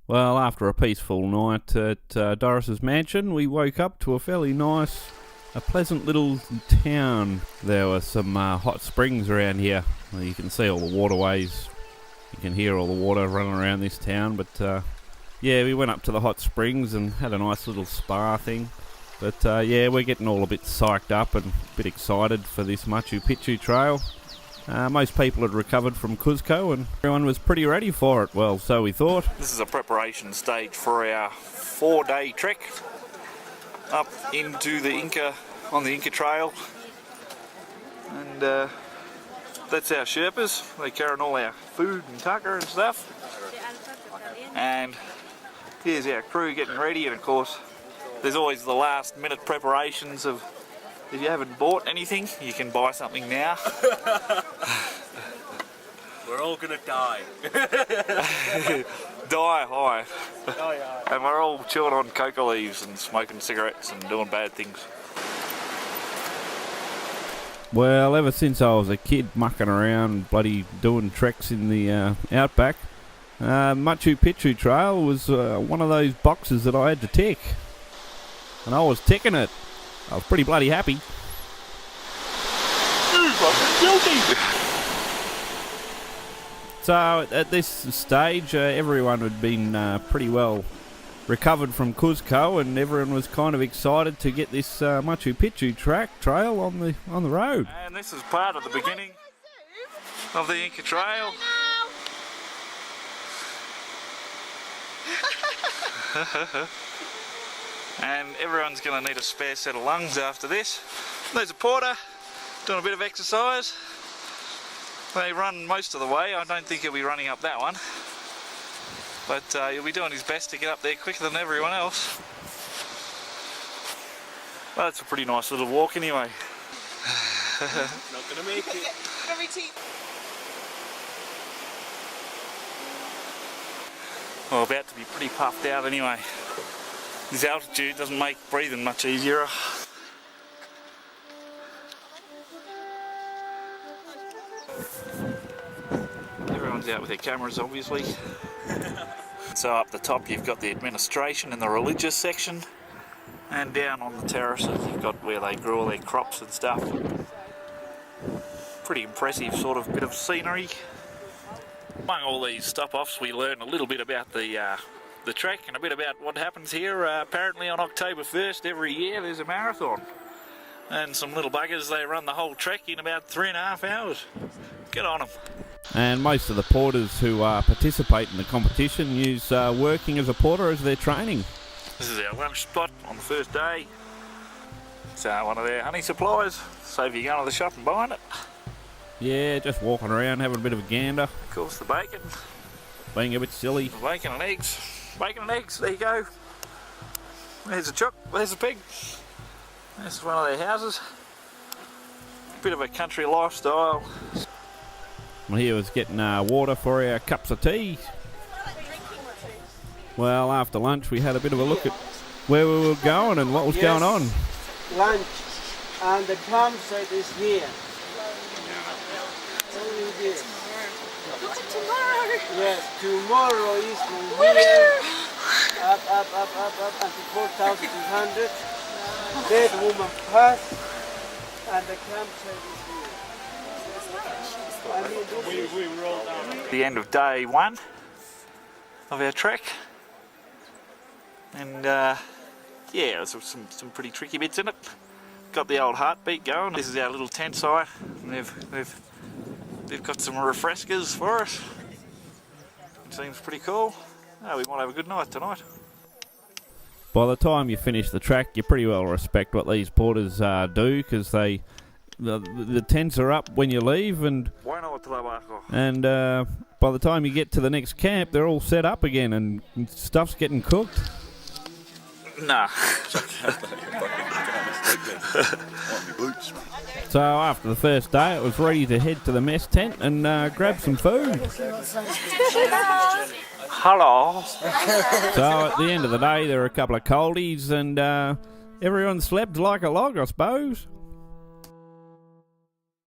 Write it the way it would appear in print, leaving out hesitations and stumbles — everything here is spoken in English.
Well, after a peaceful night at Doris's mansion, we woke up to a fairly nice, a pleasant little town. There were some hot springs around here. Well, you can see all the waterways. You can hear all the water running around this town. But yeah, we went up to the hot springs and had a nice little spa thing. But yeah, we're getting all a bit psyched up and a bit excited for this Machu Picchu trail. Most people had recovered from Cuzco and everyone was pretty ready for it. Well, so we thought. This is a preparation stage for our 4-day trek up into the Inca, on the Inca Trail. And that's our Sherpas. They're carrying all our food and tucker and stuff. And here's our crew getting ready, and of course there's always the last minute preparations of, if you haven't bought anything, you can buy something now. We're all gonna die. Die high. And we're all chilling on coca leaves and smoking cigarettes and doing bad things. Well, ever since I was a kid mucking around, bloody doing treks in the outback, Machu Picchu Trail was one of those boxes that I had to tick. And I was ticking it. I was pretty bloody happy. So at this stage, everyone had been pretty well recovered from Cuzco, and everyone was kind of excited to get this Machu Picchu trail on the road. And this is part of the beginning of the Inca Trail. And everyone's going to need a spare set of lungs after this. There's a porter doing a bit of exercise. They run most of the way. I don't think he'll be running up that one, but he'll be doing his best to get up there quicker than everyone else. Well, that's a pretty nice little walk anyway. Not gonna make it. Well, about to be pretty puffed out anyway. This altitude doesn't make breathing much easier. Everyone's out with their cameras, obviously. So up the top you've got the administration and the religious section, and down on the terraces you've got where they grow all their crops and stuff. Pretty impressive sort of bit of scenery. Among all these stop-offs we learn a little bit about the trek and a bit about what happens here. Apparently on October 1st every year there's a marathon, and some little buggers, they run the whole trek in about 3.5 hours. Get on them. And most of the porters who participate in the competition use working as a porter as their training. This is our lunch spot on the first day. It's one of their honey supplies, so if you're going to the shop and buying it. Yeah, just walking around having a bit of a gander. Of course the bacon. Being a bit silly. Bacon and eggs. Bacon and eggs, there you go. There's a chook, there's a pig. This is one of their houses. Bit of a country lifestyle. Well, here was getting water for our cups of tea. Well, after lunch we had a bit of a look at where we were going and what was going on. Lunch, and the campsite is here. Only here. Tomorrow. Yes, tomorrow is from here up until 4,200. Dead woman pass, and the campsite is here. We rolled down. The end of day 1 of our trek, and yeah, there's some pretty tricky bits in it. Got the old heartbeat going. This is our little tent site, and they've got some refreshers for us. It seems pretty cool. Oh, we might have a good night tonight. By the time you finish the track, you pretty well respect what these porters do, because the tents are up when you leave, and by the time you get to the next camp, they're all set up again and stuff's getting cooked. Nah. So after the first day, it was ready to head to the mess tent and grab some food. Hello. So at the end of the day, there were a couple of coldies, and everyone slept like a log, I suppose.